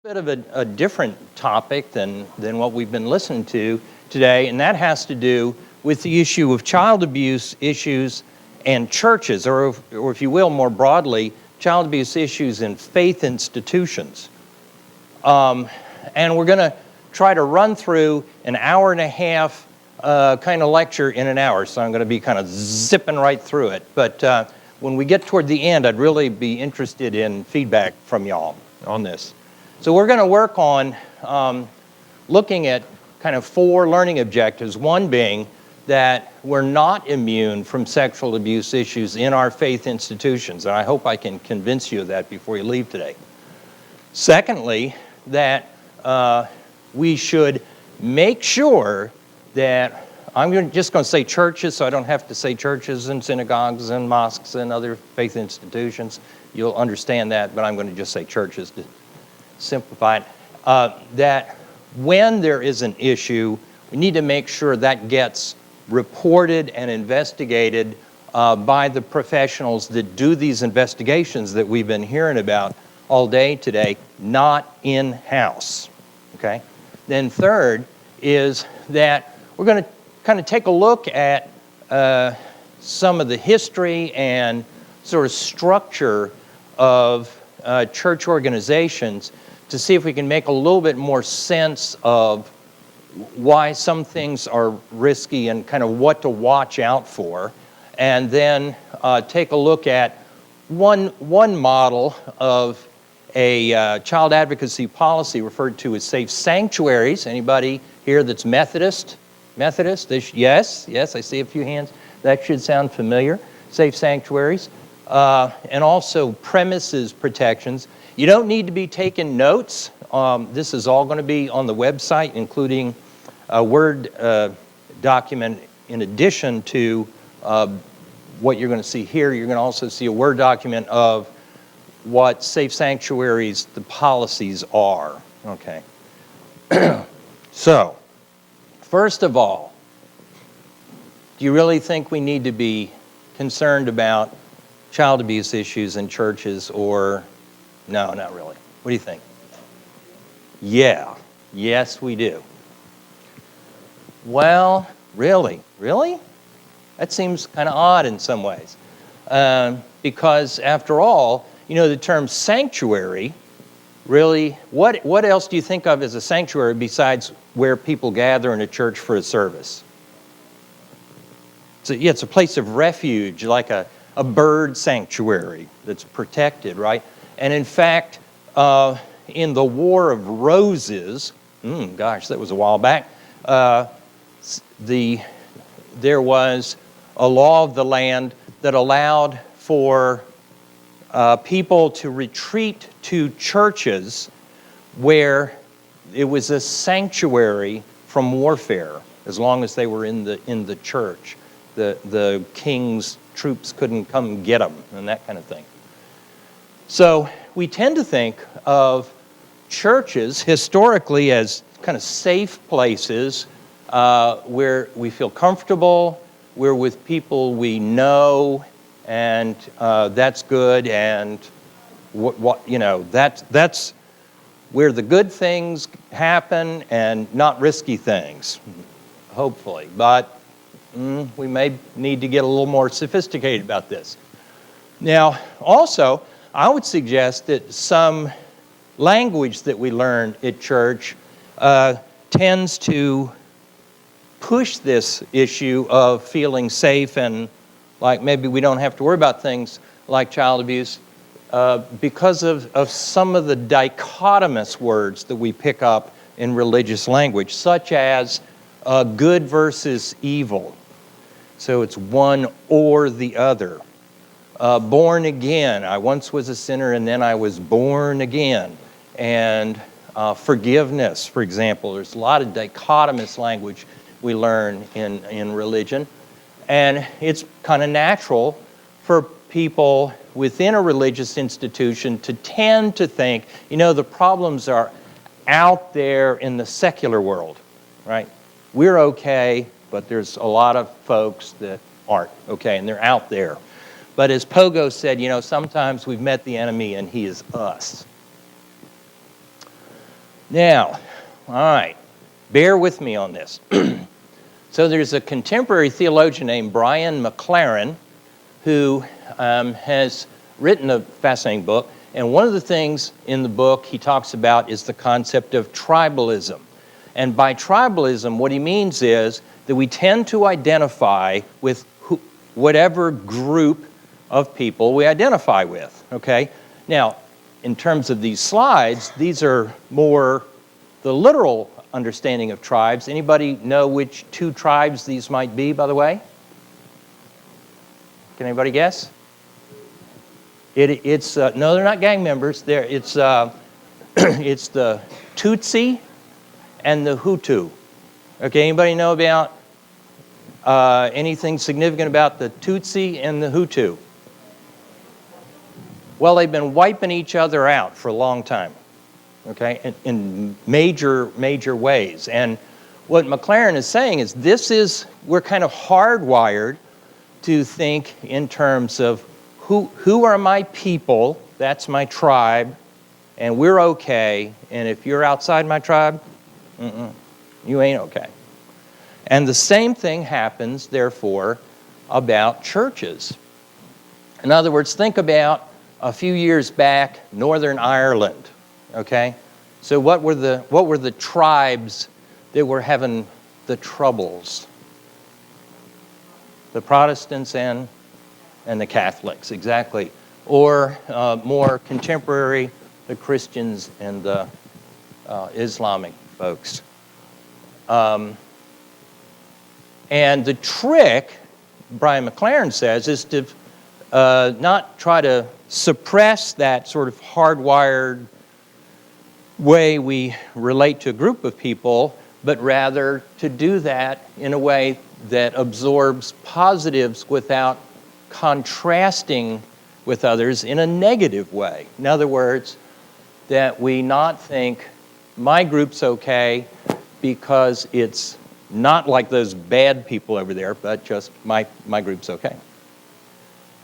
Bit of a different topic than what we've been listening to today, and that has to do with the issue of child abuse issues and churches, or if you will, more broadly, child abuse issues in faith institutions. And we're going to try to run through an hour and a half kind of lecture in an hour, so I'm going to be kind of zipping right through it. But when we get toward the end, I'd really be interested in feedback from y'all on this. So we're going to work on looking at kind of 4 learning objectives, one being that we're not immune from sexual abuse issues in our faith institutions, and I hope I can convince you of that before you leave today. Secondly, that we should make sure that, just going to say churches, so I don't have to say churches and synagogues and mosques and other faith institutions. You'll understand that, but I'm going to just say churches to simplify it, that when there is an issue, we need to make sure that gets reported and investigated by the professionals that do these investigations that we've been hearing about all day today, not in-house, okay? Then third is that we're going to kind of take a look at some of the history and sort of structure of church organizations to see if we can make a little bit more sense of why some things are risky and kind of what to watch out for, and then take a look at one model of a child advocacy policy referred to as safe sanctuaries. Anybody here that's Methodist? Yes, I see a few hands. That should sound familiar. Safe sanctuaries. And also premises protections. You don't need to be taking notes. This is all going to be on the website, including a Word document in addition to what you're going to see here. You're going to also see a Word document of what safe sanctuaries, the policies are. Okay. So, first of all, do you really think we need to be concerned about child abuse issues in churches, or no, not really? What do you think? Yeah. Yes, we do. Well, really? That seems kind of odd in some ways. Because after all, the term sanctuary, really, what else do you think of as a sanctuary besides where people gather in a church for a service? So, yeah, it's a place of refuge, like a bird sanctuary that's protected, right? And in fact, in the War of Roses, that was a while back, there was a law of the land that allowed for people to retreat to churches where it was a sanctuary from warfare, as long as they were in the church. The king's troops couldn't come get them, and that kind of thing. So we tend to think of churches historically as kind of safe places where we feel comfortable, we're with people we know, and that's good, and that's where the good things happen and not risky things, hopefully. But we may need to get a little more sophisticated about this. Now, also, I would suggest that some language that we learn at church tends to push this issue of feeling safe and like maybe we don't have to worry about things like child abuse because of some of the dichotomous words that we pick up in religious language, such as good versus evil. So it's one or the other. Born again. I once was a sinner and then I was born again. And forgiveness, for example. There's a lot of dichotomous language we learn in religion. And it's kind of natural for people within a religious institution to tend to think, the problems are out there in the secular world, right? We're okay, but there's a lot of folks that aren't okay, and they're out there. But as Pogo said, sometimes we've met the enemy and he is us. Now, all right, bear with me on this. So there's a contemporary theologian named Brian McLaren who has written a fascinating book. And one of the things in the book he talks about is the concept of tribalism. And by tribalism, what he means is that we tend to identify with whatever group of people we identify with, okay? Now, in terms of these slides, these are more the literal understanding of tribes. Anybody know which two tribes these might be, by the way? Can anybody guess? It's no, they're not gang members. It's it's the Tutsi and the Hutu. Okay, anybody know about anything significant about the Tutsi and the Hutu? Well, they've been wiping each other out for a long time, okay, in major ways. And what McLaren is saying is we're kind of hardwired to think in terms of who are my people, that's my tribe, and we're okay, and if you're outside my tribe, you ain't okay. And the same thing happens, therefore, about churches. In other words, think about a few years back, Northern Ireland, okay? So what were the tribes that were having the troubles? The Protestants and the Catholics, exactly. Or more contemporary, the Christians and the Islamic folks. And the trick, Brian McLaren says, is to not try to suppress that sort of hardwired way we relate to a group of people, but rather to do that in a way that absorbs positives without contrasting with others in a negative way. In other words, that we not think my group's okay because it's not like those bad people over there, but just my group's okay.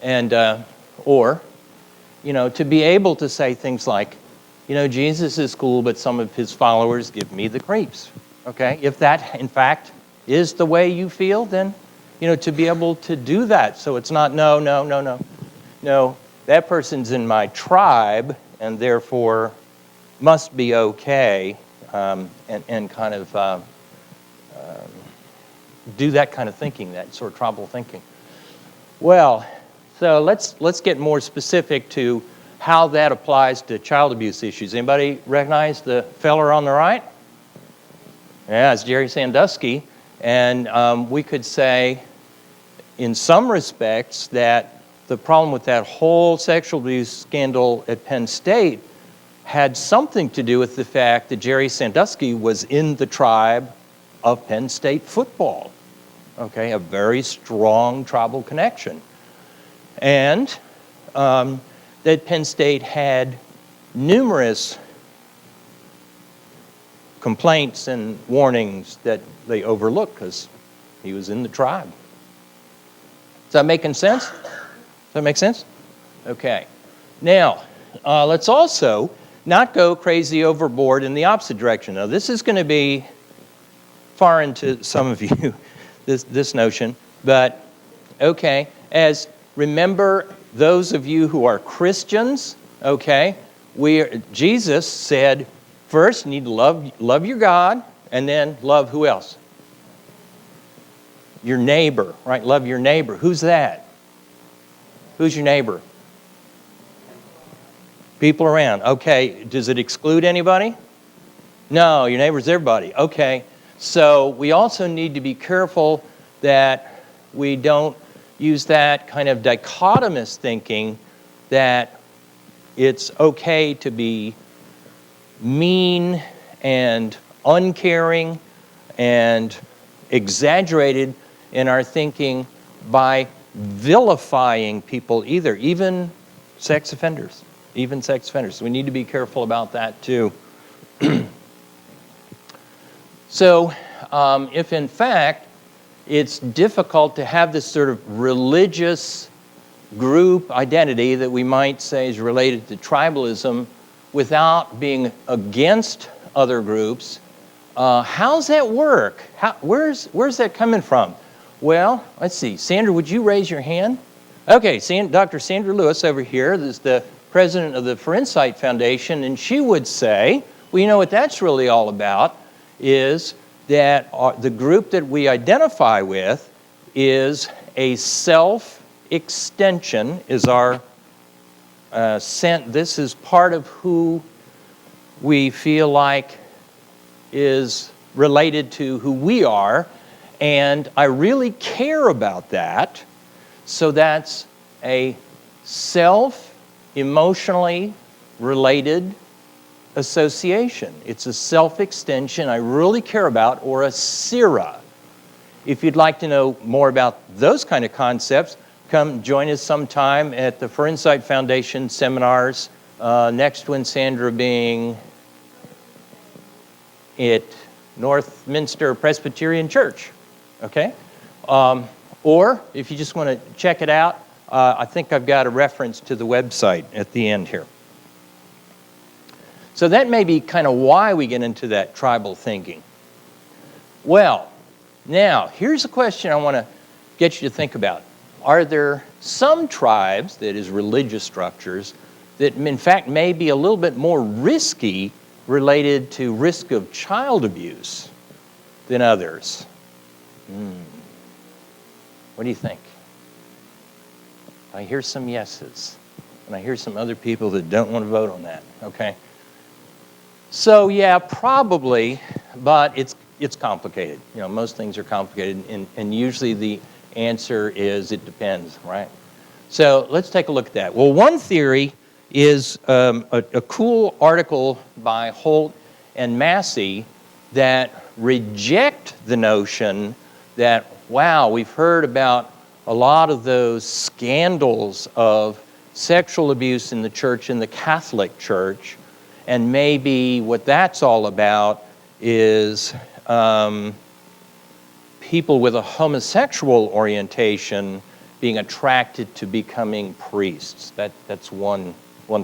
And, or, to be able to say things like, Jesus is cool, but some of his followers give me the creeps, okay? If that, in fact, is the way you feel, then, to be able to do that. So it's not, no, that person's in my tribe, and therefore must be okay, and kind of do that kind of thinking, that sort of tribal thinking. Well, so let's get more specific to how that applies to child abuse issues. Anybody recognize the feller on the right? Yeah, it's Jerry Sandusky. And we could say, in some respects, that the problem with that whole sexual abuse scandal at Penn State had something to do with the fact that Jerry Sandusky was in the tribe of Penn State football. Okay, a very strong tribal connection. And that Penn State had numerous complaints and warnings that they overlooked because he was in the tribe. Is that making sense? Does that make sense? Okay. Now, let's also not go crazy overboard in the opposite direction. Now, this is going to be foreign to some of you, this notion, but okay, remember those of you who are Christians, okay, Jesus said, first you need to love your God, and then love who else? Your neighbor, right? Love your neighbor. Who's that? Who's your neighbor? People around. Okay, does it exclude anybody? No, your neighbor's everybody. Okay, so we also need to be careful that we don't use that kind of dichotomous thinking that it's okay to be mean and uncaring and exaggerated in our thinking by vilifying people either, even sex offenders. We need to be careful about that too. So if in fact it's difficult to have this sort of religious group identity that we might say is related to tribalism without being against other groups. How's that work? Where's that coming from? Well, let's see. Sandra, would you raise your hand? Okay, Dr. Sandra Lewis over here is the president of the For Insight Foundation, and she would say, well, you know what that's really all about is that the group that we identify with is a self-extension, is our this is part of who we feel like is related to who we are, and I really care about that. So that's a self-emotionally related association. It's a self-extension I really care about, or a SIRA. If you'd like to know more about those kind of concepts, come join us sometime at the For Insight Foundation seminars. Next one, Sandra, being at Northminster Presbyterian Church, okay? Or if you just want to check it out, I think I've got a reference to the website at the end here. So that may be kind of why we get into that tribal thinking. Well, now, here's a question I want to get you to think about. Are there some tribes, that is religious structures, that in fact may be a little bit more risky related to risk of child abuse than others? What do you think? I hear some yeses, and I hear some other people that don't want to vote on that, okay? So yeah, probably, but it's complicated. You know, most things are complicated, and usually the answer is it depends, right? So let's take a look at that. Well, one theory is a cool article by Holt and Massey that reject the notion that, wow, we've heard about a lot of those scandals of sexual abuse in the church, in the Catholic Church, and maybe what that's all about is people with a homosexual orientation being attracted to becoming priests. That's one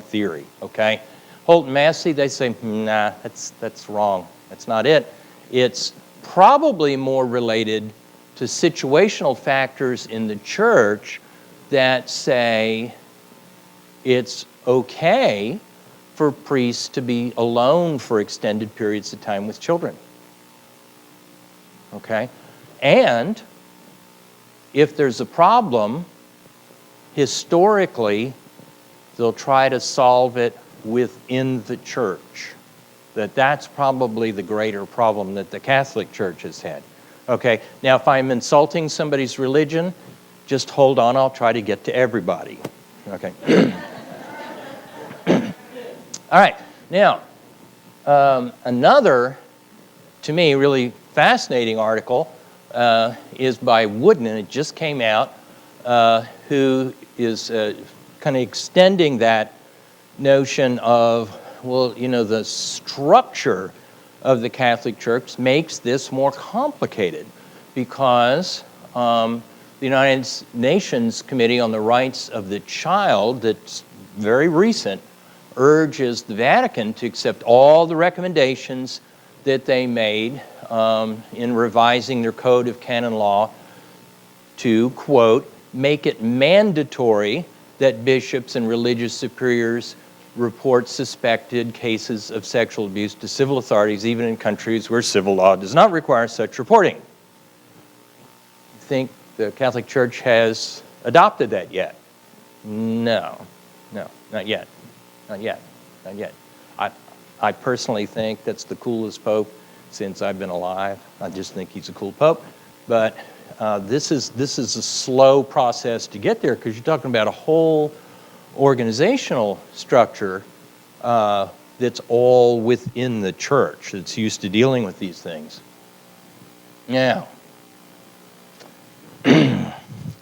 theory, okay? Holt and Massey, they say, nah, that's wrong. That's not it. It's probably more related to situational factors in the church that say it's okay for priests to be alone for extended periods of time with children. Okay? And if there's a problem, historically, they'll try to solve it within the church. That's probably the greater problem that the Catholic Church has had. Okay, now if I'm insulting somebody's religion, just hold on, I'll try to get to everybody. Okay. All right, now, another, to me, really fascinating article is by Wooden, and it just came out, who is kind of extending that notion of, well, you know, the structure of the Catholic Church makes this more complicated because the United Nations Committee on the Rights of the Child, that's very recent, urges the Vatican to accept all the recommendations that they made in revising their Code of Canon Law to, quote, make it mandatory that bishops and religious superiors report suspected cases of sexual abuse to civil authorities, even in countries where civil law does not require such reporting. Think the Catholic Church has adopted that yet? No, not yet. I personally think that's the coolest pope since I've been alive. I just think he's a cool pope. But this is a slow process to get there because you're talking about a whole organizational structure that's all within the church that's used to dealing with these things. Now,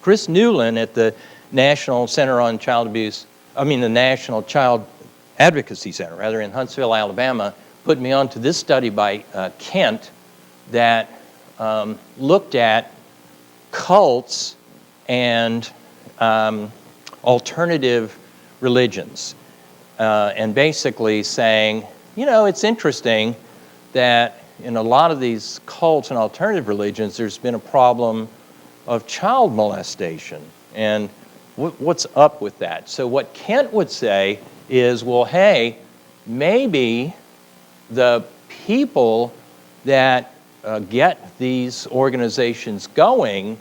Chris Newland at the National Center on Child Abuse, the National Child Advocacy Center, rather, in Huntsville, Alabama, put me on to this study by Kent that looked at cults and alternative religions, and basically saying, you know, it's interesting that in a lot of these cults and alternative religions, there's been a problem of child molestation. And what's up with that? So what Kent would say is, well, hey, maybe the people that get these organizations going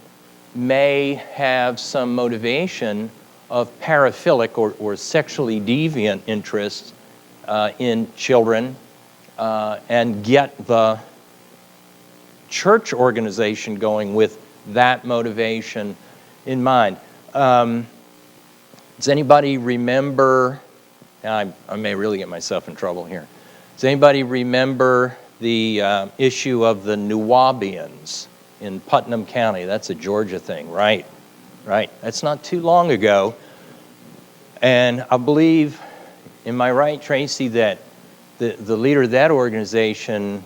may have some motivation of paraphilic or sexually deviant interests in children, and get the church organization going with that motivation in mind. Does anybody remember, I may really get myself in trouble here. Does anybody remember the issue of the Nuwaubians in Putnam County? That's a Georgia thing, right? Right. That's not too long ago. And I believe, am I right, Tracy, that the leader of that organization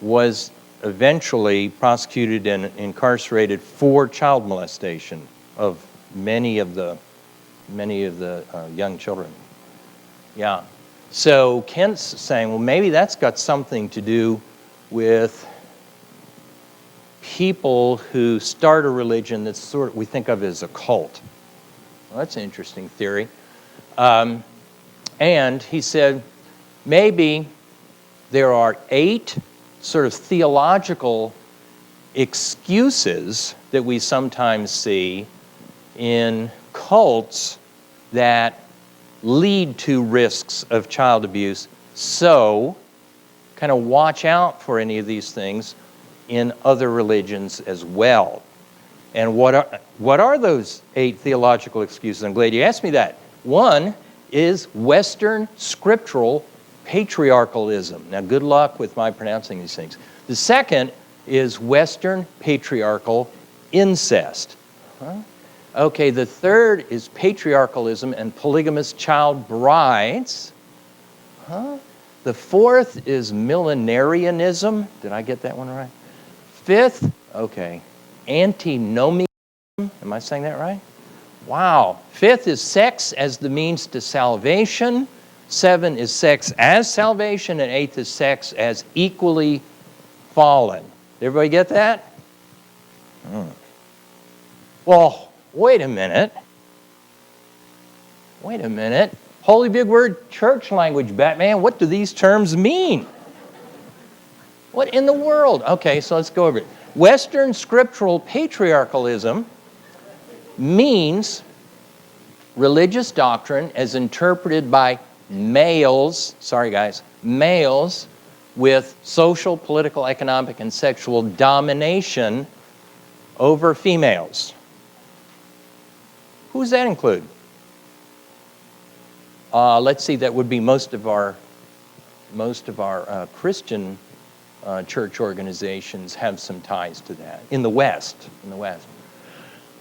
was eventually prosecuted and incarcerated for child molestation of many of the young children. Yeah. So Kent's saying, well, maybe that's got something to do with people who start a religion that's sort of we think of as a cult. Well, that's an interesting theory. And he said, maybe there are 8 sort of theological excuses that we sometimes see in cults that lead to risks of child abuse. So, kind of watch out for any of these things in other religions as well. And what are those 8 theological excuses? I'm glad you asked me that. One is Western scriptural patriarchalism. Now, good luck with my pronouncing these things. The second is Western patriarchal incest. Okay, the third is patriarchalism and polygamous child brides. The fourth is millenarianism. Did I get that one right? Fifth, okay, antinomianism. Am I saying that right? Wow. Fifth is sex as the means to salvation. 7 is sex as salvation. And 8th is sex as equally fallen. Did everybody get that? Well, wait a minute. Wait a minute. Holy big word, church language, Batman. What do these terms mean? What in the world? Okay, so let's go over it. Western scriptural patriarchalism means religious doctrine as interpreted by males, sorry guys, males with social, political, economic, and sexual domination over females. Who does that include? Let's see, that would be most of our Christian church organizations have some ties to that in the West.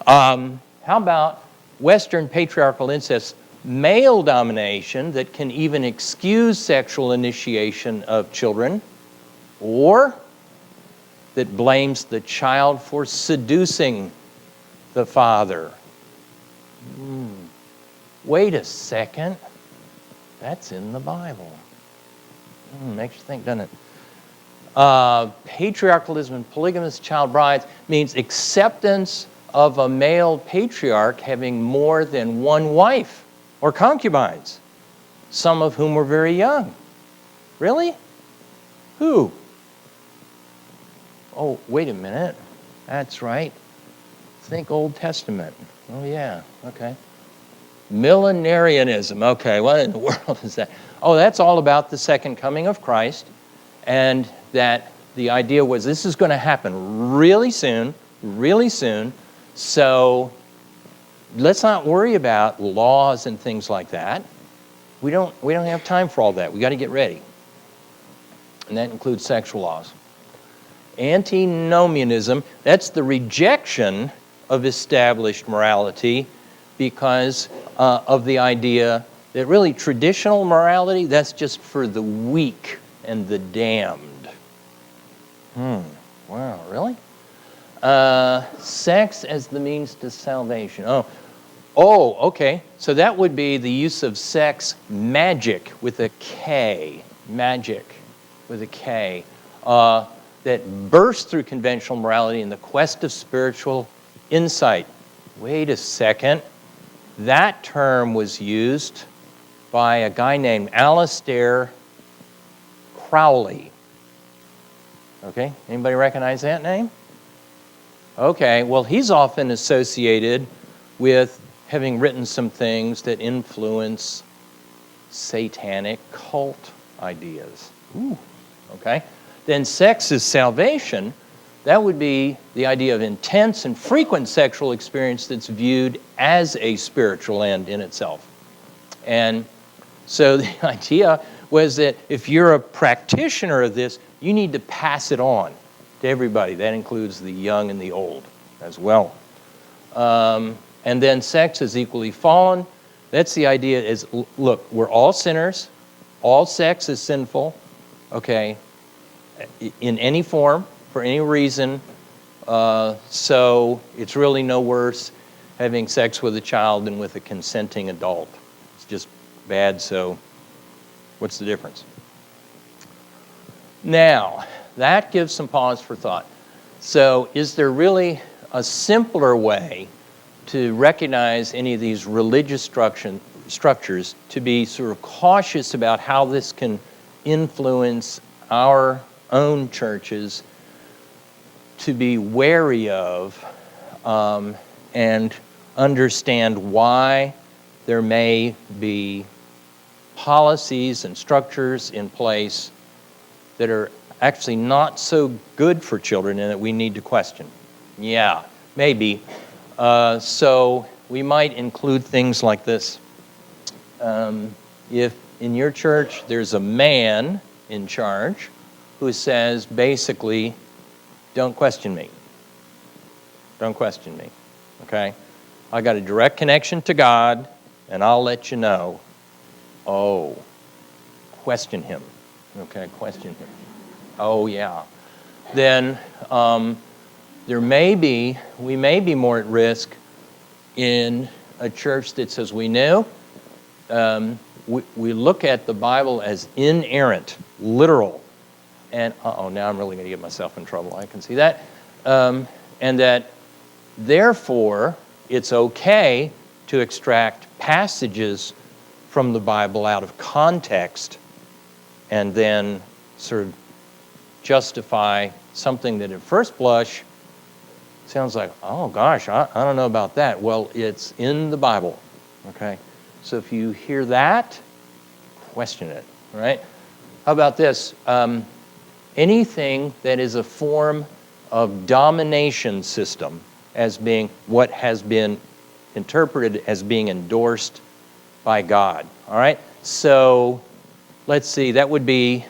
How about Western patriarchal incest, male domination that can even excuse sexual initiation of children, or that blames the child for seducing the father? Wait a second. That's in the Bible. Makes you think, doesn't it? Patriarchalism and polygamous child brides means acceptance of a male patriarch having more than one wife or concubines, some of whom were very young. Really? Who? Oh, wait a minute. That's right. Think Old Testament. Oh, yeah. Okay. Millenarianism. Okay, what in the world is that? Oh, that's all about the second coming of Christ, and that the idea was this is going to happen really soon, so let's not worry about laws and things like that. We don't have time for all that. We got to get ready. And that includes sexual laws. Antinomianism, that's the rejection of established morality because of the idea that really traditional morality, that's just for the weak and the damned. Wow, really? Sex as the means to salvation. Oh, okay. So that would be the use of sex magic with a K. Magic. with a K, that burst through conventional morality in the quest of spiritual insight. Wait a second. That term was used by a guy named Aleister Crowley. Okay, anybody recognize that name? Okay, well, he's often associated with having written some things that influence satanic cult ideas. Ooh, okay. Then sex is salvation. That would be the idea of intense and frequent sexual experience that's viewed as a spiritual end in itself. And so the idea was that if you're a practitioner of this, you need to pass it on to everybody. That includes the young and the old as well. And then sex is equally fallen. That's the idea is, look, we're all sinners. All sex is sinful, okay, in any form, for any reason. So it's really no worse having sex with a child than with a consenting adult. It's just bad, so what's the difference? Now, that gives some pause for thought. So is there really a simpler way to recognize any of these religious structures, to be sort of cautious about how this can influence our own churches, to be wary of and understand why there may be policies and structures in place that are actually not so good for children and that we need to question? Yeah, maybe. So we might include things like this. If in your church there's a man in charge who says basically, don't question me. Don't question me, okay? I got a direct connection to God, and I'll let you know. Oh, question him, okay? Question him. Oh, yeah. Then we may be more at risk in a church that says we look at the Bible as inerrant, literal, and now I'm really going to get myself in trouble. I can see that, and that therefore it's okay to extract passages from the Bible out of context and then sort of justify something that at first blush sounds like, oh gosh, I don't know about that. Well, it's in the Bible, okay? So if you hear that, question it, all right? How about this? Anything that is a form of domination system as being what has been interpreted as being endorsed by God, all right? So let's see, that would be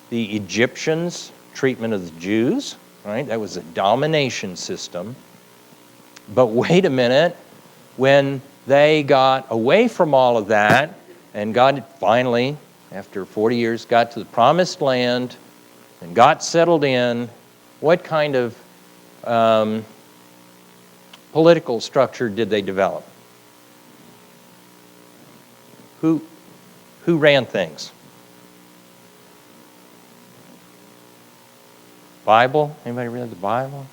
the Egyptians' treatment of the Jews, right? That was a domination system. But wait a minute, when they got away from all of that, and God finally, after 40 years, got to the promised land and got settled in, what kind of political structure did they develop? Who ran things? Bible? Anybody read the Bible?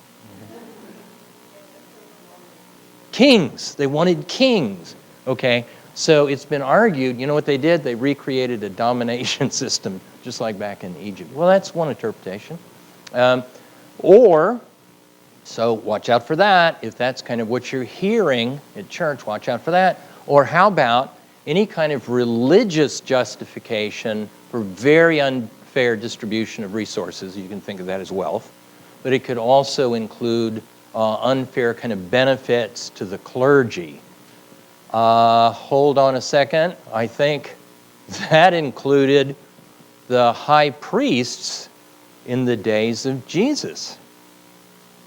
Kings. They wanted kings. Okay, so it's been argued, you know what they did? They recreated a domination system, just like back in Egypt. Well, that's one interpretation. So watch out for that. If that's kind of what you're hearing at church, watch out for that. Or how about any kind of religious justification for very unfair distribution of resources? You can think of that as wealth. But it could also include unfair kind of benefits to the clergy. Hold on a second. I think that included the high priests in the days of Jesus.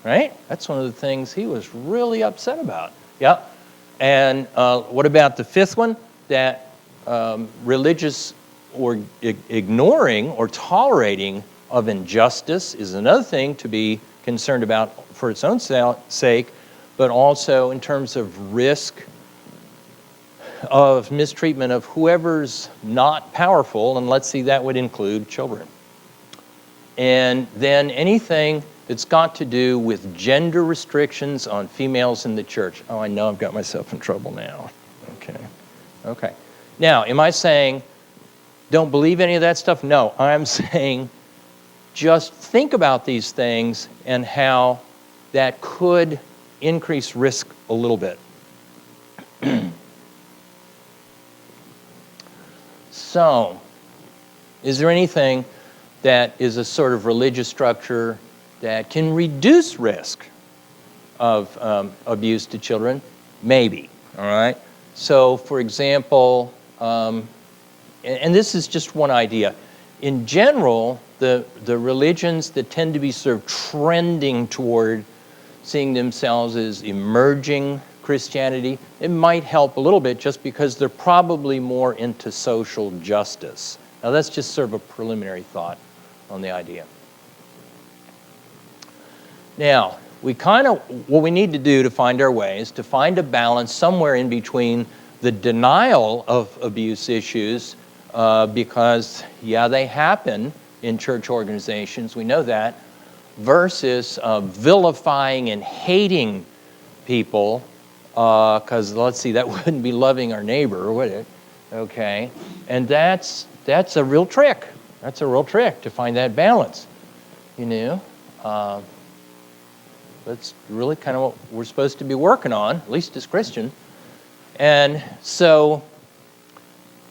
Right? That's one of the things he was really upset about. Yeah. And what about the fifth one? That religious or ignoring or tolerating of injustice is another thing to be concerned about for its own sake, but also in terms of risk of mistreatment of whoever's not powerful, and let's see, that would include children. And then anything that's got to do with gender restrictions on females in the church. Oh, I know I've got myself in trouble now. Okay. Now, am I saying don't believe any of that stuff? No, I'm saying just think about these things and how that could increase risk a little bit. So, is there anything that is a sort of religious structure that can reduce risk of abuse to children? Maybe, all right? So, for example, and this is just one idea. In general, the religions that tend to be sort of trending toward seeing themselves as emerging Christianity, it might help a little bit just because they're probably more into social justice. Now, that's just sort of a preliminary thought on the idea. Now, what we need to do to find our way is to find a balance somewhere in between the denial of abuse issues, because, yeah, they happen in church organizations, we know that, versus vilifying and hating people, because, let's see, that wouldn't be loving our neighbor, would it? Okay, and that's a real trick. That's a real trick to find that balance, you know. That's really kind of what we're supposed to be working on, at least as Christians. And so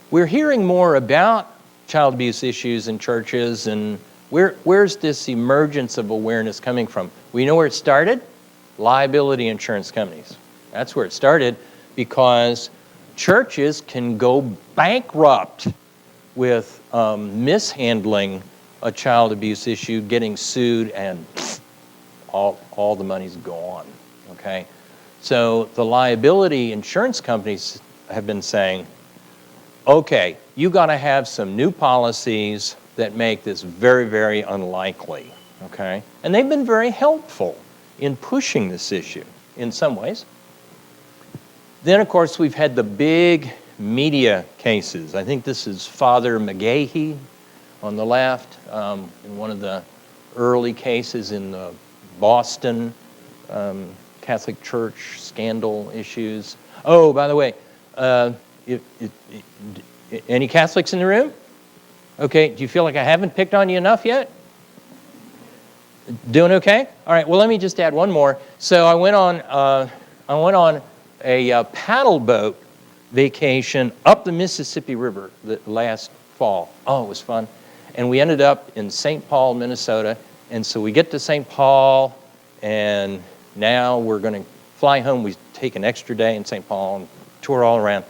we're hearing more about child abuse issues in churches, and where's this emergence of awareness coming from? We know where it started, liability insurance companies. That's where it started, because churches can go bankrupt with mishandling a child abuse issue, getting sued, and all the money's gone, okay? So the liability insurance companies have been saying, okay, you got to have some new policies that make this very, very unlikely, okay? And they've been very helpful in pushing this issue in some ways. Then, of course, we've had the big media cases. I think this is Father McGahey on the left, in one of the early cases in the Boston Catholic Church scandal issues. Oh, by the way, any Catholics in the room? Okay, do you feel like I haven't picked on you enough yet? Doing okay? All right, well, let me just add one more. So I went on a paddle boat vacation up the Mississippi River last fall. Oh, it was fun. And we ended up in St. Paul, Minnesota. And so we get to St. Paul, and now we're going to fly home. We take an extra day in St. Paul and tour all around.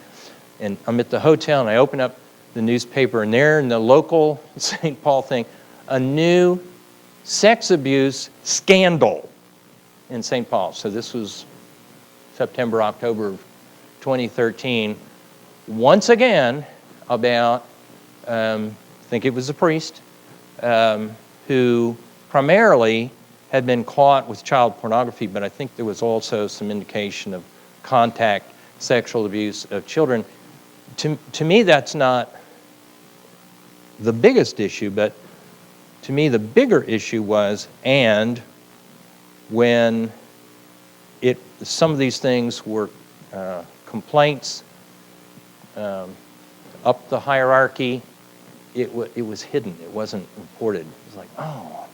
And I'm at the hotel, and I open up the newspaper, and there in the local St. Paul thing, a new sex abuse scandal in St. Paul. So this was September, October of 2013. Once again, about, I think it was a priest, who primarily had been caught with child pornography, but I think there was also some indication of contact sexual abuse of children. To me, that's not the biggest issue, but to me, the bigger issue was, and when some of these things were complaints up the hierarchy, it was hidden. It wasn't reported. It was like, oh,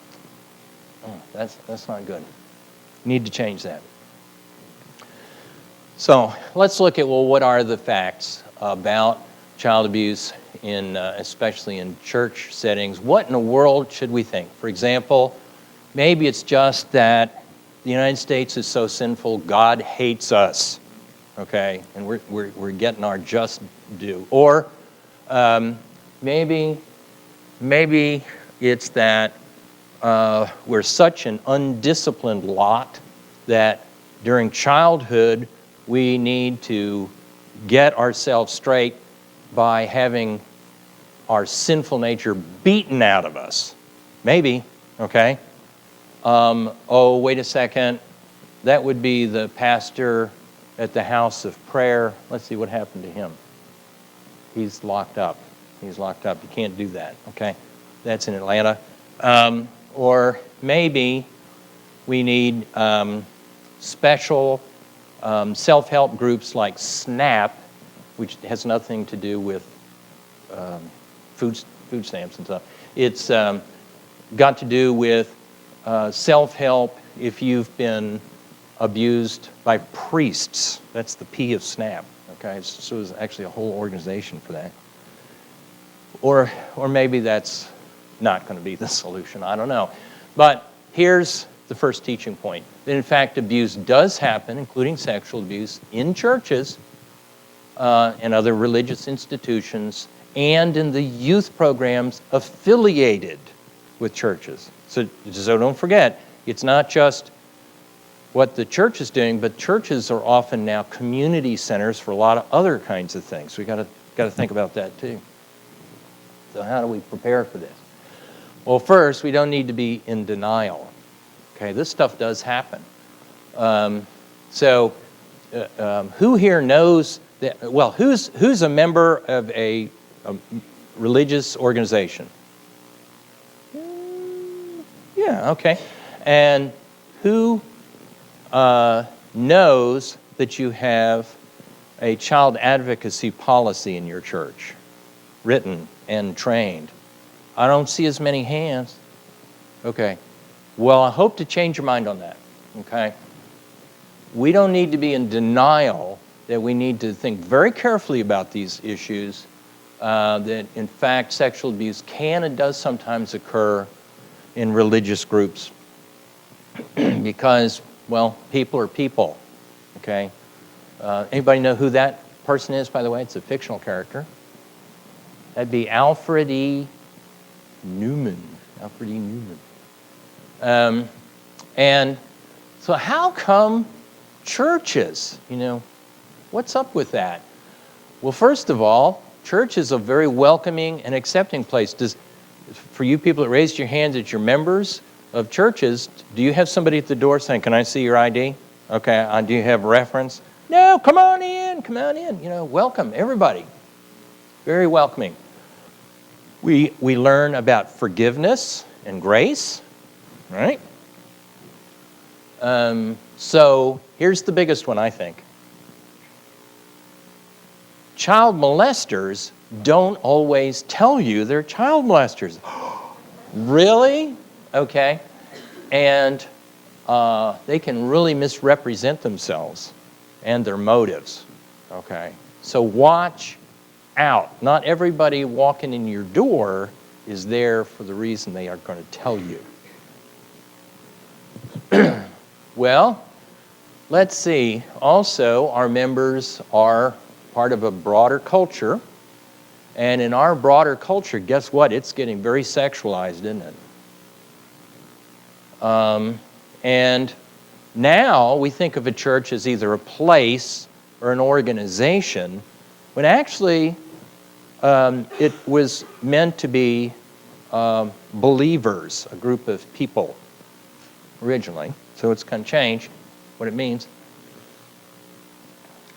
that's not good. Need to change that. So let's look at, well, what are the facts about child abuse, especially in church settings? What in the world should we think? For example, maybe it's just that the United States is so sinful, God hates us, okay? And we're getting our just due. Or maybe it's that we're such an undisciplined lot that during childhood we need to get ourselves straight by having our sinful nature beaten out of us. Maybe, okay? Oh, wait a second. That would be the pastor at the house of prayer. Let's see what happened to him. He's locked up. He's locked up. You can't do that, okay? That's in Atlanta. Or maybe we need special self-help groups like SNAP, which has nothing to do with food stamps and stuff. It's got to do with self-help if you've been abused by priests. That's the P of SNAP. Okay, so there's actually a whole organization for that. Or maybe that's not going to be the solution. I don't know. But here's the first teaching point. That in fact, abuse does happen, including sexual abuse, in churches and other religious institutions, and in the youth programs affiliated with churches. So don't forget, it's not just what the church is doing, but churches are often now community centers for a lot of other kinds of things. We got to think about that too. So how do we prepare for this? Well, first, we don't need to be in denial. Okay, this stuff does happen. Who here knows that? Well, who's a member of a religious organization? Yeah, okay. And who knows that you have a child advocacy policy in your church, written and trained? I don't see as many hands. Okay. Well, I hope to change your mind on that. Okay. We don't need to be in denial that we need to think very carefully about these issues, that in fact sexual abuse can and does sometimes occur in religious groups because, well, people are people, okay? Anybody know who that person is, by the way? It's a fictional character. That'd be Alfred E. Newman. Alfred E. Newman. And so how come churches, what's up with that? Well, first of all, church is a very welcoming and accepting place. For you people that raised your hands at your members of churches, do you have somebody at the door saying, "Can I see your ID?" Okay, do you have reference? No, come on in. Welcome, everybody. Very welcoming. We learn about forgiveness and grace, right? So here's the biggest one, I think. Child molesters don't always tell you they're child molesters. Really? Okay. And they can really misrepresent themselves and their motives. Okay. So watch out. Not everybody walking in your door is there for the reason they are going to tell you. Well, let's see. Also, our members are part of a broader culture. And in our broader culture, guess what? It's getting very sexualized, isn't it? And now we think of a church as either a place or an organization, when actually it was meant to be believers, a group of people originally. So it's kind of changed what it means.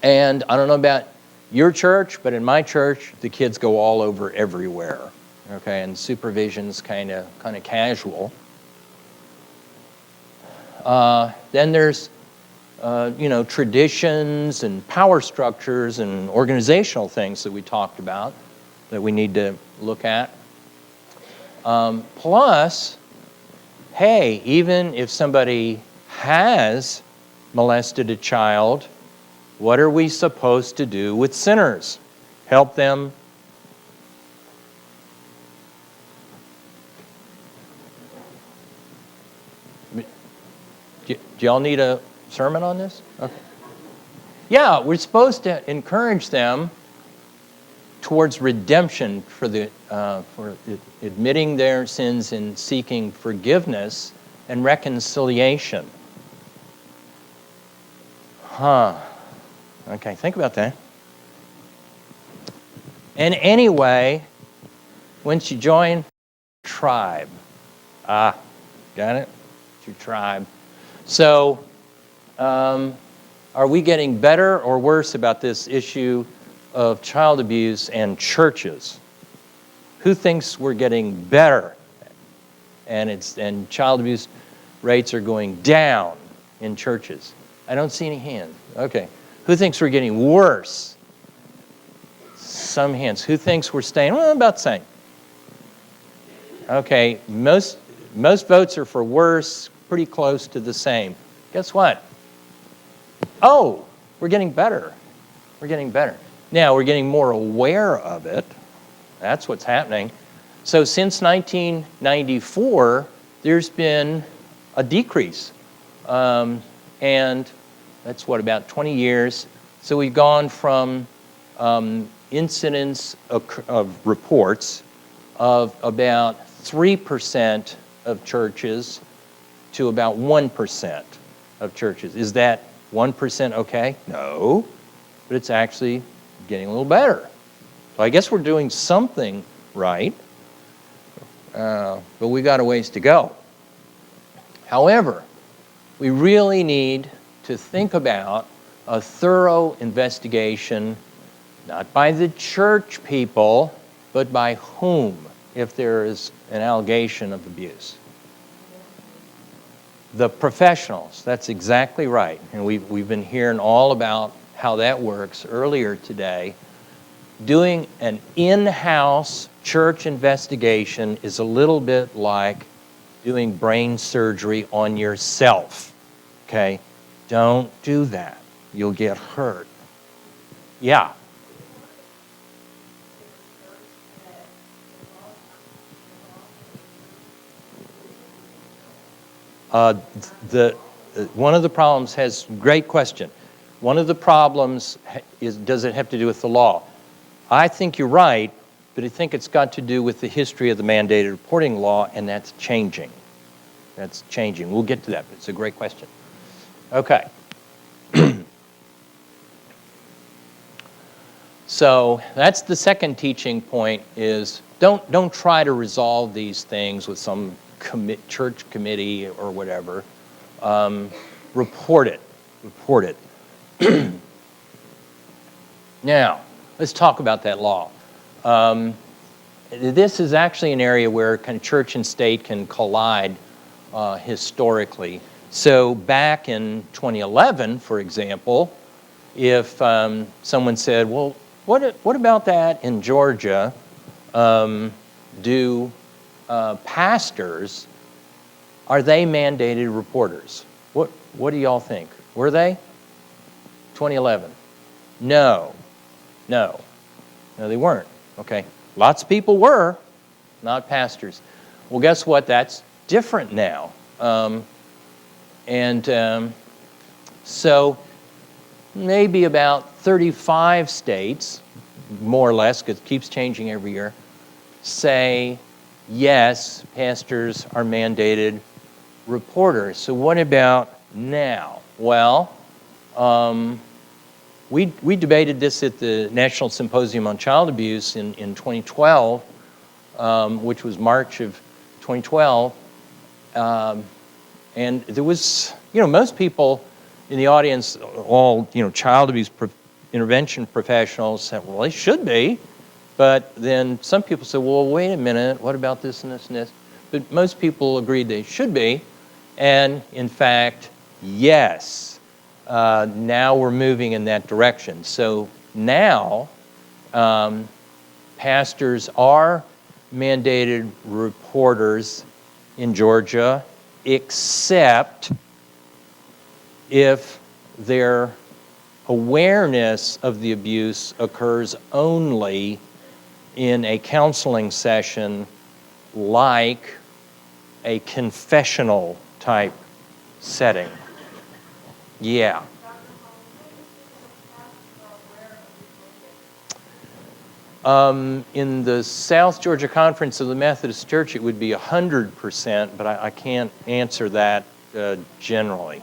And I don't know about your church, but in my church, the kids go all over everywhere. Okay, and supervision's kind of casual. Then there's traditions and power structures and organizational things that we talked about that we need to look at. Plus, hey, even if somebody has molested a child, what are we supposed to do with sinners? Help them? Do y'all need a sermon on this? Okay. Yeah, we're supposed to encourage them towards redemption for admitting their sins and seeking forgiveness and reconciliation. Okay, think about that. And anyway, once you join tribe, got it? It's your tribe. So, are we getting better or worse about this issue of child abuse and churches? Who thinks we're getting better? and child abuse rates are going down in churches. I don't see any hands. Okay. Who thinks we're getting worse? Some hands. Who thinks we're staying? Well, about the same. Okay. Most votes are for worse, pretty close to the same. Guess what? Oh, we're getting better. We're getting better. Now, we're getting more aware of it. That's what's happening. So since 1994, there's been a decrease. And that's what, about 20 years. So we've gone from incidents of reports of about 3% of churches to about 1% of churches. Is that 1% okay? No, but it's actually getting a little better. So I guess we're doing something right, but we got a ways to go. However, we really need to think about a thorough investigation, not by the church people, but by whom, if there is an allegation of abuse. The professionals, that's exactly right. And we've been hearing all about how that works earlier today. Doing an in-house church investigation is a little bit like doing brain surgery on yourself, okay? Don't do that. You'll get hurt. Yeah. One of the problems has, great question. One of the problems is, does it have to do with the law? I think you're right, but I think it's got to do with the history of the mandated reporting law, and that's changing. That's changing. We'll get to that, but it's a great question. Okay. So that's the second teaching point is don't try to resolve these things with some church committee or whatever. Report it. Report it. Now, let's talk about that law. This is actually an area where kind of church and state can collide historically. So back in 2011, for example, if someone said, well, what about that in Georgia? Do pastors, are they mandated reporters? What do y'all think? Were they? 2011. No, they weren't. Okay, lots of people were, not pastors. Well, guess what? That's different now. So maybe about 35 states, more or less, because it keeps changing every year, say, yes, pastors are mandated reporters. So what about now? Well, we debated this at the National Symposium on Child Abuse in 2012, which was March of 2012. And there was, most people in the audience, all, child abuse intervention professionals said, well, they should be. But then some people said, well, wait a minute, what about this and this and this? But most people agreed they should be. And in fact, yes, now we're moving in that direction. So now pastors are mandated reporters in Georgia, except if their awareness of the abuse occurs only in a counseling session like a confessional type setting. Yeah. In the South Georgia Conference of the Methodist Church, it would be 100%, but I can't answer that generally.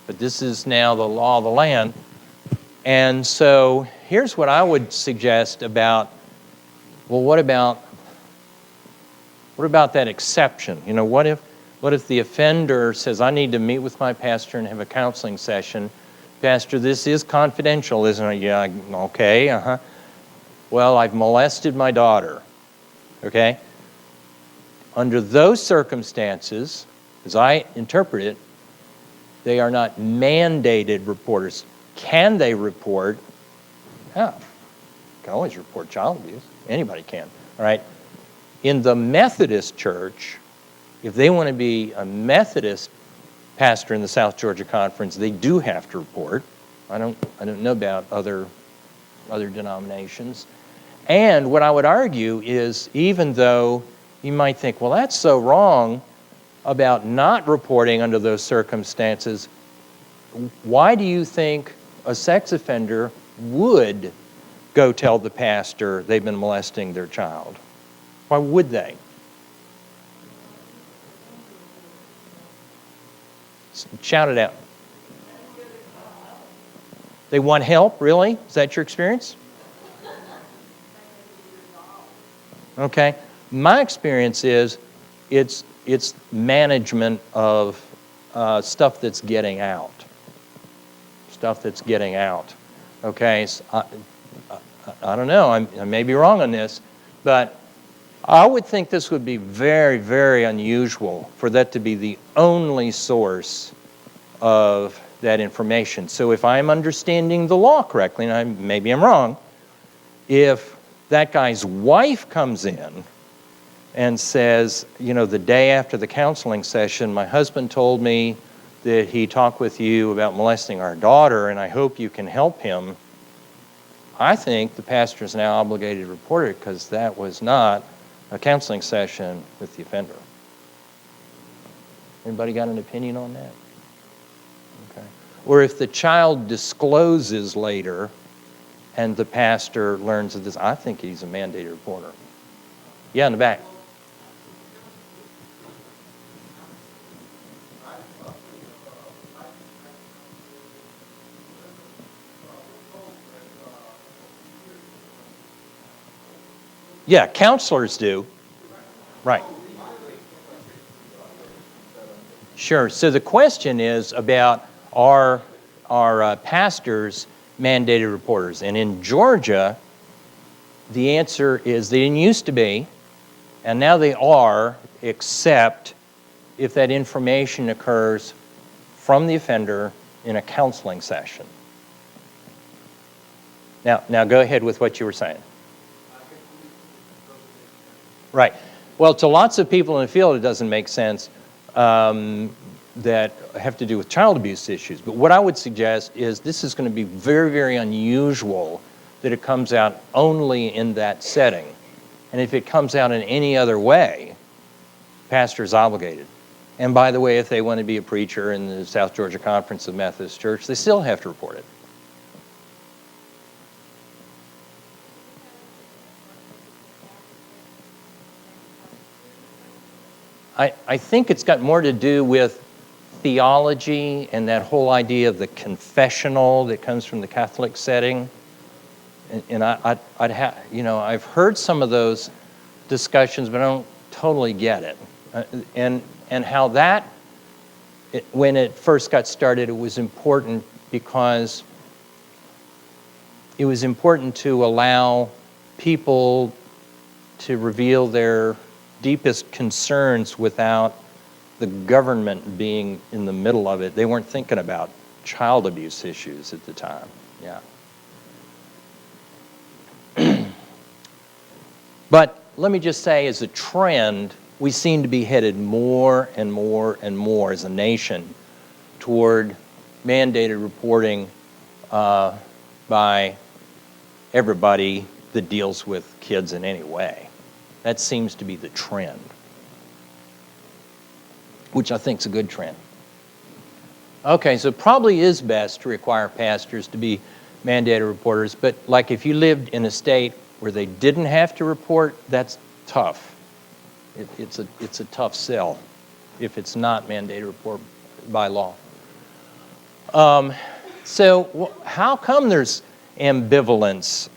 But this is now the law of the land. And so here's what I would suggest about, well, what about that exception? What if the offender says, I need to meet with my pastor and have a counseling session? Pastor, this is confidential, isn't it? Yeah, okay, Well, I've molested my daughter, okay? Under those circumstances, as I interpret it, they are not mandated reporters. Can they report? Yeah, you can always report child abuse. Anybody can, all right? In the Methodist Church, if they want to be a Methodist pastor in the South Georgia Conference, they do have to report. I don't know about other denominations. And what I would argue is, even though you might think, well, that's so wrong about not reporting under those circumstances, why do you think a sex offender would go tell the pastor they've been molesting their child? Why would they? Shout it out. They want help, really? Is that your experience? Okay. My experience is it's management of stuff that's getting out. Stuff that's getting out. Okay. So I don't know. I may be wrong on this, but I would think this would be very, very unusual for that to be the only source of that information. So if I'm understanding the law correctly, and maybe I'm wrong, if that guy's wife comes in and says, you know, the day after the counseling session, my husband told me that he talked with you about molesting our daughter, and I hope you can help him, I think the pastor is now obligated to report it because that was not a counseling session with the offender. Anybody got an opinion on that? Okay. Or if the child discloses later and the pastor learns of this, I think he's a mandated reporter. Yeah, in the back. Yeah, counselors do. Right. Sure. So the question is about are pastors mandated reporters? And in Georgia, the answer is they didn't used to be, and now they are, except if that information occurs from the offender in a counseling session. Now go ahead with what you were saying. Right. Well, to lots of people in the field, it doesn't make sense that have to do with child abuse issues. But what I would suggest is this is going to be very, very unusual that it comes out only in that setting. And if it comes out in any other way, pastor is obligated. And by the way, if they want to be a preacher in the South Georgia Conference of Methodist Church, they still have to report it. I think it's got more to do with theology and that whole idea of the confessional that comes from the Catholic setting. And I've heard some of those discussions, but I don't totally get it. And how that, when it first got started, it was important because it was important to allow people to reveal their deepest concerns without the government being in the middle of it. They weren't thinking about child abuse issues at the time. Yeah. But let me just say, as a trend, we seem to be headed more and more and more as a nation toward mandated reporting by everybody that deals with kids in any way. That seems to be the trend, which I think is a good trend. Okay, so it probably is best to require pastors to be mandated reporters, but like if you lived in a state where they didn't have to report, that's tough. It's a tough sell if it's not mandated report by law. So how come there's ambivalence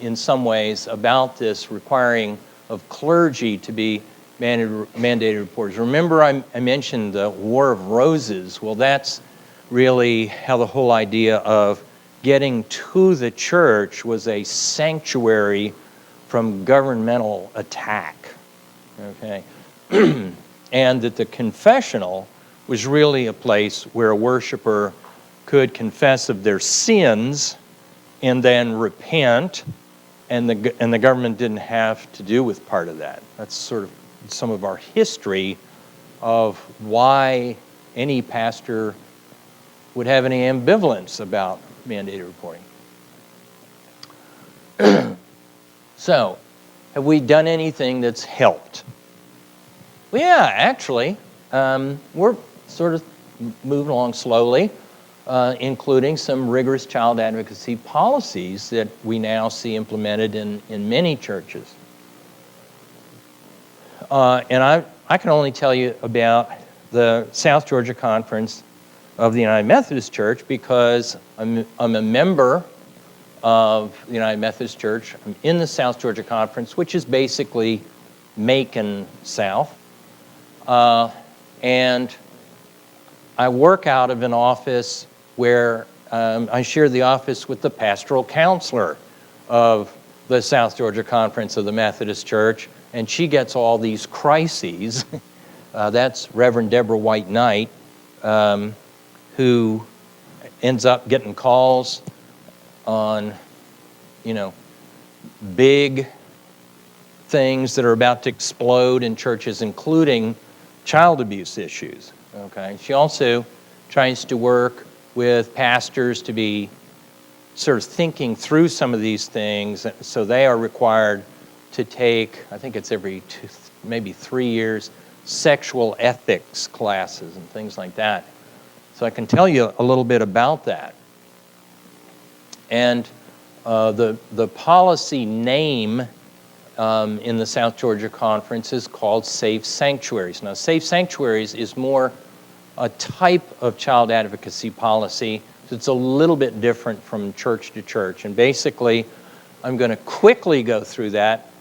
in some ways about this requiring of clergy to be mandated reporters? Remember I mentioned the War of Roses. Well, that's really how the whole idea of getting to the church was a sanctuary from governmental attack. Okay. and that the confessional was really a place where a worshiper could confess of their sins and then repent, and the government didn't have to do with part of that. That's sort of some of our history of why any pastor would have any ambivalence about mandated reporting. So, have we done anything that's helped? Well, yeah, actually, we're sort of moving along slowly, including some rigorous child advocacy policies that we now see implemented in many churches. And I can only tell you about the South Georgia Conference of the United Methodist Church because I'm a member of the United Methodist Church. I'm in the South Georgia Conference, which is basically Macon South. And I work out of an office where I share the office with the pastoral counselor of the South Georgia Conference of the Methodist Church, and she gets all these crises. That's Reverend Deborah White Knight, who ends up getting calls on, big things that are about to explode in churches, including child abuse issues. Okay. She also tries to work with pastors to be sort of thinking through some of these things. So they are required to take, I think it's every maybe 3 years, sexual ethics classes and things like that. So I can tell you a little bit about that. And the policy name in the South Georgia Conference is called Safe Sanctuaries. Now, Safe Sanctuaries is more a type of child advocacy policy. So it's a little bit different from church to church. And basically, I'm going to quickly go through that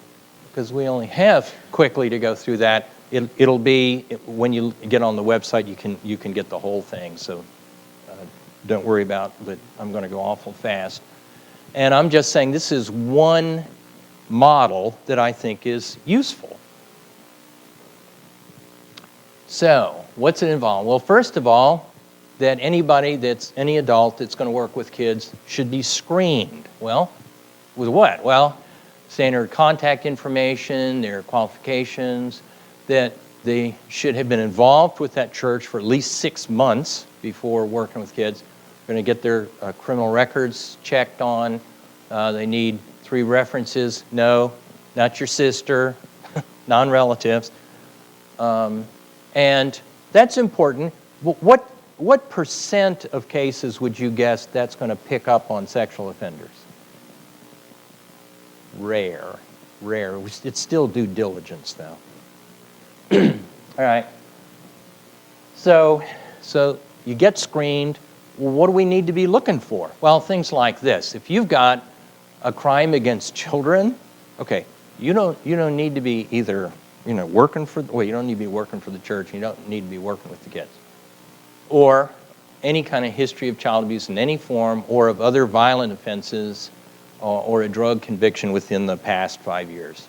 because we only have quickly to go through that. It'll be, when you get on the website, you can get the whole thing. So don't worry about that. I'm going to go awful fast. And I'm just saying this is one model that I think is useful. So, what's it involve? Well, first of all, that any adult that's going to work with kids should be screened. Well, with what? Well, standard contact information, their qualifications, that they should have been involved with that church for at least 6 months before working with kids. They're going to get their criminal records checked on. They need 3 references. No, not your sister, non-relatives. And that's important. What percent of cases would you guess that's going to pick up on sexual offenders? Rare. It's still due diligence, though. All right. So you get screened. Well, what do we need to be looking for? Well, things like this. If you've got a crime against children, okay, you don't need to be either working for. Well, you don't need to be working for the church. You don't need to be working with the kids, or any kind of history of child abuse in any form, or of other violent offenses, or a drug conviction within the past 5 years.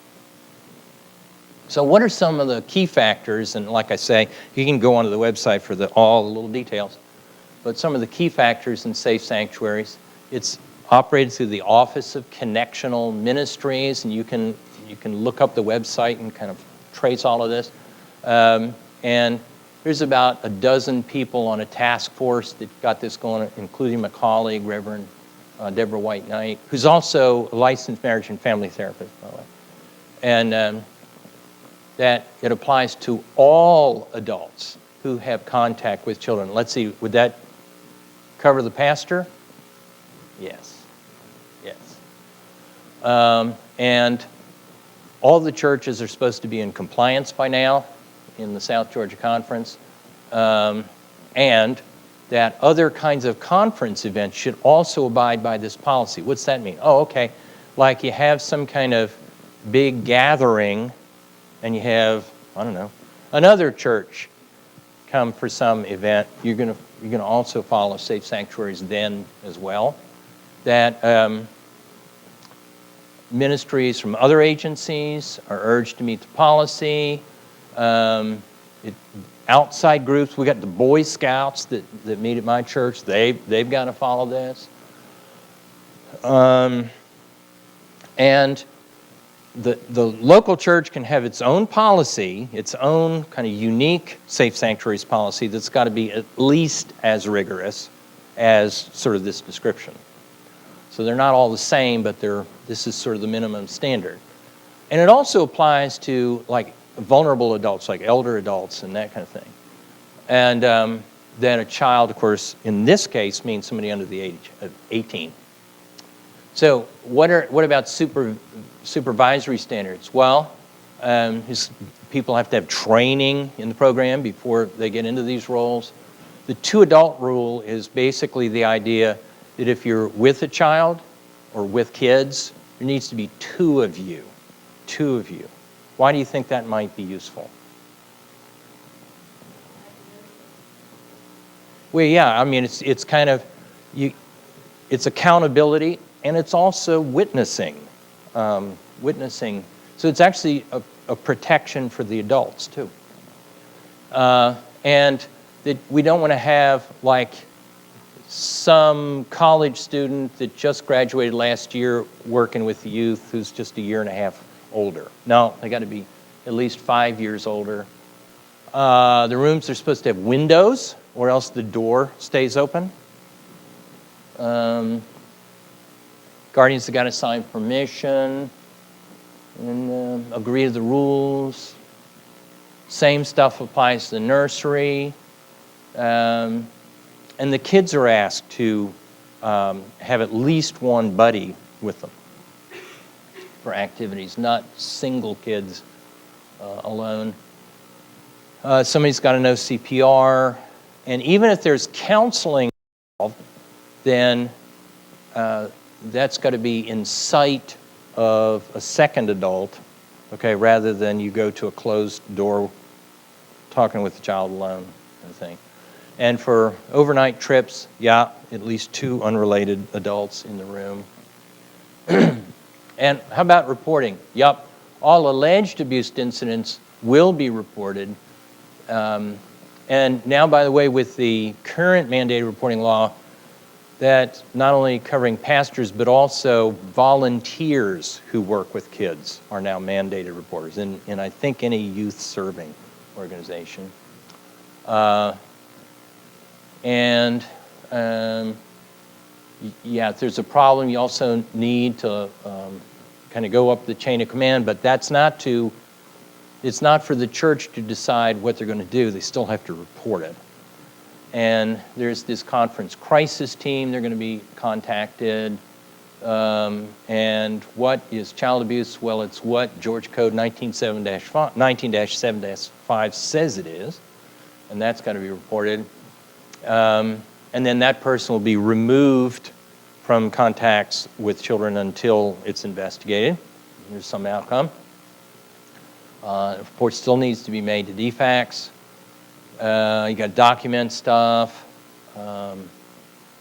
So what are some of the key factors? And like I say, you can go onto the website for all the little details. But some of the key factors in safe sanctuaries, it's operated through the Office of Connectional Ministries, and you can look up the website and kind of trace all of this. And there's about a dozen people on a task force that got this going, including my colleague, Reverend Deborah White Knight, who's also a licensed marriage and family therapist, by the way. And that it applies to all adults who have contact with children. Let's see, would that cover the pastor? Yes. And all the churches are supposed to be in compliance by now in the South Georgia Conference, and that other kinds of conference events should also abide by this policy. What's that mean? Oh, okay, like you have some kind of big gathering and you have, I don't know, another church come for some event, you're going to also follow safe sanctuaries then as well. That ministries from other agencies are urged to meet the policy. Outside groups, we got the Boy Scouts that meet at my church. They've got to follow this. And the local church can have its own policy, its own kind of unique safe sanctuaries policy that's got to be at least as rigorous as sort of this description. So they're not all the same, but this is sort of the minimum standard. And it also applies to like vulnerable adults, like elder adults and that kind of thing. And then a child, of course, in this case, means somebody under the age of 18. So what about supervisory standards? Well, people have to have training in the program before they get into these roles. The 2-adult rule is basically the idea that if you're with a child or with kids, there needs to be 2 of you. 2 of you. Why do you think that might be useful? Well, yeah, I mean, it's kind of, it's accountability, and it's also witnessing. Witnessing. So it's actually a protection for the adults, too. And that we don't want to have, like, some college student that just graduated last year working with the youth who's just a year and a half older. No, they got to be at least 5 years older. The rooms are supposed to have windows, or else the door stays open. Guardians have got to sign permission and agree to the rules. Same stuff applies to the nursery. And the kids are asked to have at least one buddy with them for activities, not single kids alone. Somebody's got to know CPR. And even if there's counseling involved, then that's got to be in sight of a second adult, okay, rather than you go to a closed door talking with the child alone, kind of thing. And for overnight trips, yeah, at least 2 unrelated adults in the room. And how about reporting? Yup, all alleged abuse incidents will be reported. And now, by the way, with the current mandated reporting law, that not only covering pastors, but also volunteers who work with kids are now mandated reporters, in I think any youth-serving organization. Yeah, if there's a problem, you also need to kind of go up the chain of command, but it's not for the church to decide what they're going to do. They still have to report it. And there's this conference crisis team. They're going to be contacted. And what is child abuse? Well, it's what Georgia Code 19-7-5 says it is. And that's got to be reported. And then that person will be removed from contacts with children until it's investigated. There's some outcome. Report still needs to be made to DFACS. You got document stuff.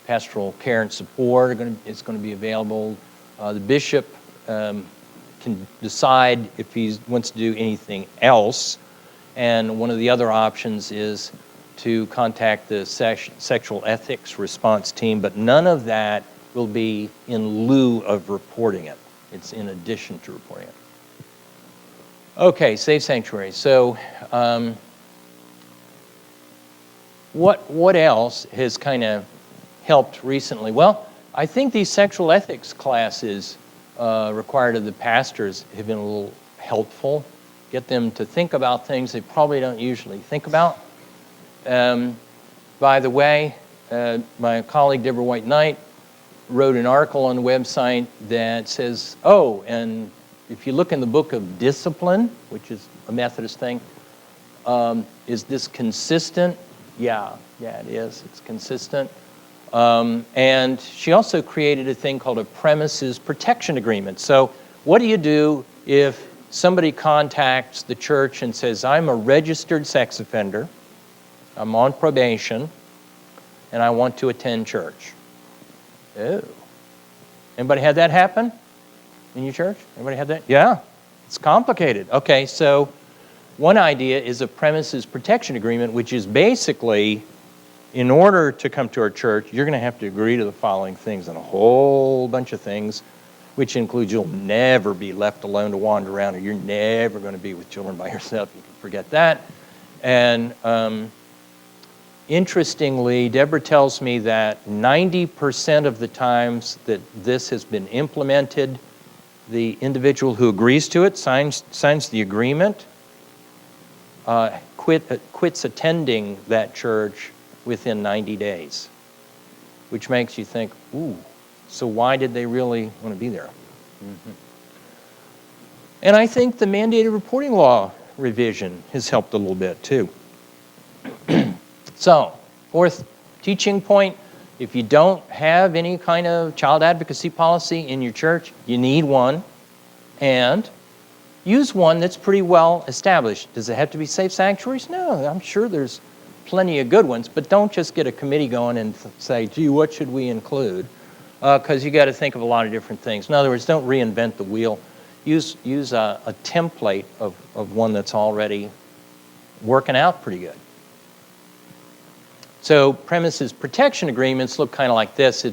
Pastoral care and support is going to be available. The bishop can decide if he wants to do anything else. And one of the other options is to contact the sexual ethics response team, but none of that will be in lieu of reporting it. It's in addition to reporting it. Okay, safe sanctuary. So what else has kind of helped recently? Well, I think these sexual ethics classes required of the pastors have been a little helpful. Get them to think about things they probably don't usually think about. By the way, my colleague Deborah White Knight wrote an article on the website that says, oh, and if you look in the book of Discipline, which is a Methodist thing, is this consistent? Yeah, it is. It's consistent. And she also created a thing called a premises protection agreement. So what do you do if somebody contacts the church and says, I'm a registered sex offender, I'm on probation, and I want to attend church? Oh. Anybody had that happen in your church? Anybody had that? Yeah. It's complicated. Okay, so One idea is a premises protection agreement, which is basically, in order to come to our church, you're going to have to agree to the following things and a whole bunch of things, which includes you'll never be left alone to wander around, or you're never going to be with children by yourself. You can forget that. And interestingly, Deborah tells me that 90% of the times that this has been implemented, the individual who agrees to it, signs the agreement, quits attending that church within 90 days, which makes you think, ooh, so why did they really want to be there? Mm-hmm. And I think the mandated reporting law revision has helped a little bit too. So, fourth teaching point, if you don't have any kind of child advocacy policy in your church, you need one, and use one that's pretty well established. Does it have to be safe sanctuaries? No, I'm sure there's plenty of good ones, but don't just get a committee going and say, gee, what should we include? Because you got to think of a lot of different things. In other words, don't reinvent the wheel. Use a template of one that's already working out pretty good. So premises protection agreements look kind of like this.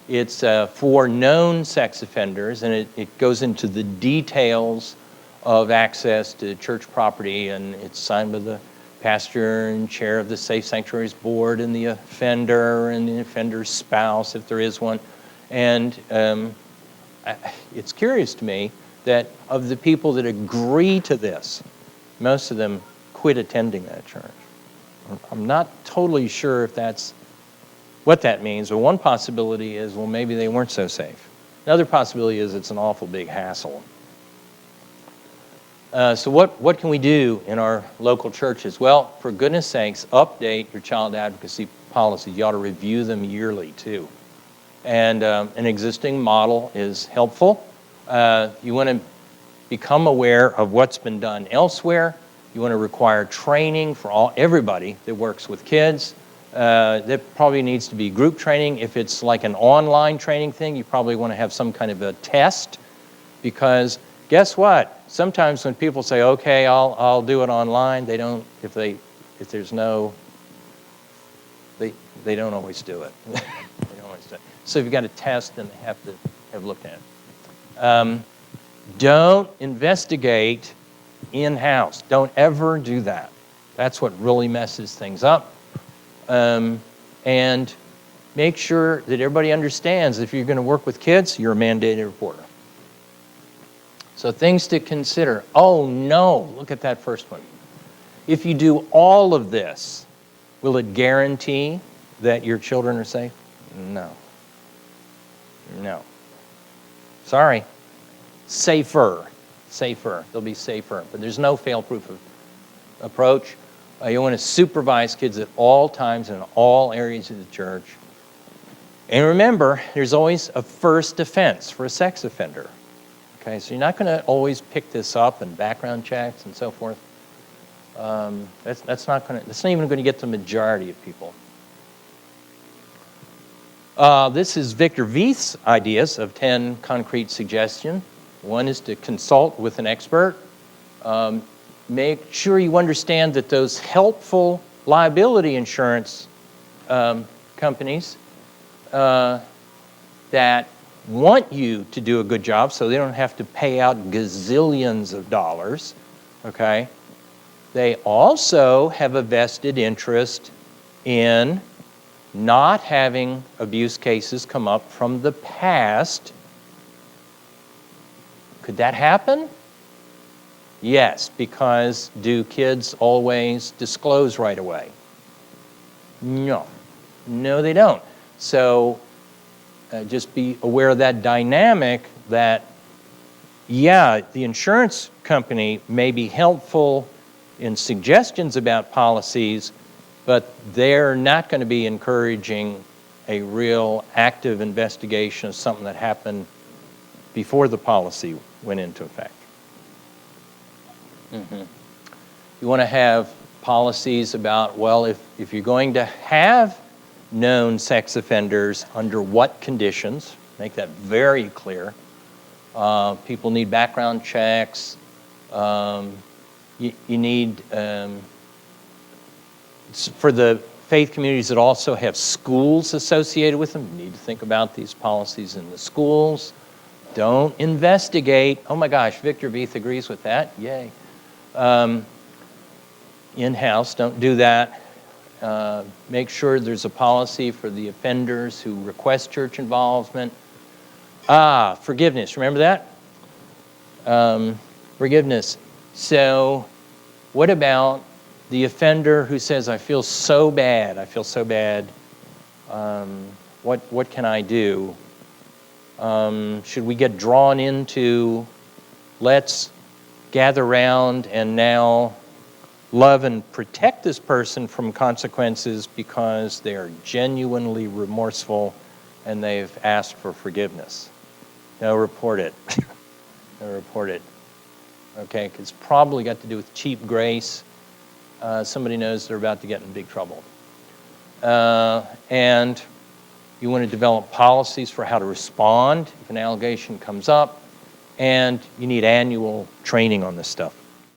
It's for known sex offenders, and it goes into the details of access to church property, and it's signed by the pastor and chair of the Safe Sanctuaries Board and the offender's spouse, if there is one. And it's curious to me that of the people that agree to this, most of them quit attending that church. I'm not totally sure if that's what that means, but one possibility is, well, maybe they weren't so safe. Another possibility is it's an awful big hassle. So what can we do in our local churches? Well, for goodness sakes, update your child advocacy policies. You ought to review them yearly, too. And an existing model is helpful. You want to become aware of what's been done elsewhere. You want to require training for everybody that works with kids. There probably needs to be group training. If it's like an online training thing, you probably want to have some kind of a test, because guess what? Sometimes when people say, okay, I'll do it online, they don't, if there's no, they don't always do it. They don't always do it. So if you've got a test, then they have to have looked at it. Don't investigate in-house. Don't ever do that. That's what really messes things up. And make sure that everybody understands if you're going to work with kids, you're a mandated reporter. So things to consider. Oh no, look at that first one. If you do all of this, will it guarantee that your children are safe? No. No. Sorry. Safer. They'll be safer. But there's no fail-proof approach. You want to supervise kids at all times in all areas of the church. And remember, there's always a first offense for a sex offender. Okay, so you're not going to always pick this up in background checks and so forth. That's not even going to get the majority of people. This is Victor Veith's ideas of 10 concrete suggestions. One is to consult with an expert. Make sure you understand that those helpful liability insurance companies that want you to do a good job so they don't have to pay out gazillions of dollars, okay? They also have a vested interest in not having abuse cases come up from the past. Could that happen? Yes, because do kids always disclose right away? No. No, they don't. So just be aware of that dynamic that, yeah, the insurance company may be helpful in suggestions about policies, but they're not going to be encouraging a real active investigation of something that happened before the policy went into effect. Mm-hmm. You want to have policies about, well, if you're going to have known sex offenders, under what conditions, make that very clear. People need background checks. You need, for the faith communities that also have schools associated with them, you need to think about these policies in the schools. Don't investigate. Oh my gosh, Victor Beath agrees with that. Yay. In-house, don't do that. Make sure there's a policy for the offenders who request church involvement. Forgiveness. Remember that? Forgiveness. So what about the offender who says, I feel so bad, what can I do? Should we get drawn into, let's gather around and now love and protect this person from consequences because they are genuinely remorseful and they've asked for forgiveness? No, report it. No, report it. Okay, 'cause it's probably got to do with cheap grace. Somebody knows they're about to get in big trouble. And you want to develop policies for how to respond if an allegation comes up, and you need annual training on this stuff.